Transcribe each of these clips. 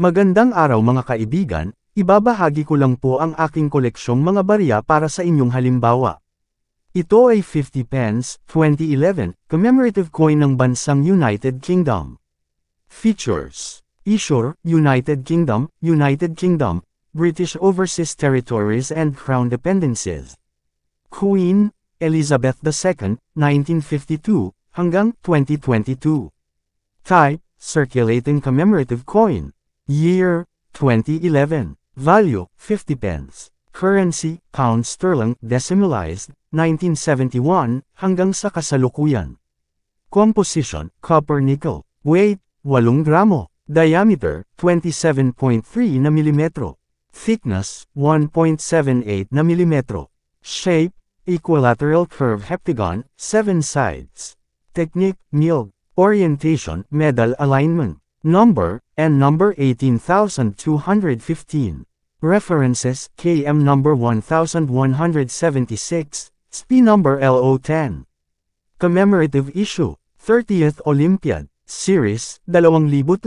Magandang araw mga kaibigan, ibabahagi ko lang po ang aking koleksyong mga barya para sa inyong halimbawa. Ito ay 50 pence, 2011, commemorative coin ng bansang United Kingdom. Features: Issue, United Kingdom, British Overseas Territories and Crown Dependencies. Queen Elizabeth II, 1952 hanggang 2022. Type: circulating commemorative coin. Year: 2011. Value: 50 pence. Currency: Pound Sterling, decimalized, 1971 hanggang sa kasalukuyan. Composition: copper nickel. Weight: 8 gramo. Diameter: 27.3 na milimetro. Thickness: 1.78 na milimetro. Shape: equilateral curve heptagon, 7 sides. Technique: milled. Orientation: medal alignment. Number: N number 18215. References: KM number 1176, SPI number LO10. Commemorative issue: 30th Olympiad Series, 2012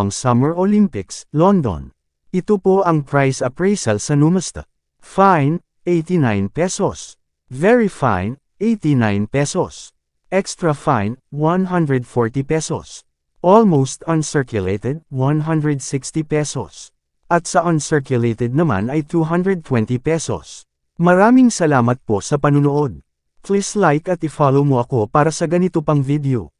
Summer Olympics, London. Ito po ang price appraisal sa Numista. Fine, 89 pesos. Very fine, 89 pesos. Extra fine, 140 pesos. Almost uncirculated, 160 pesos. At sa uncirculated naman ay 220 pesos. Maraming salamat po sa panunood. Please like at i-follow mo ako para sa ganito pang video.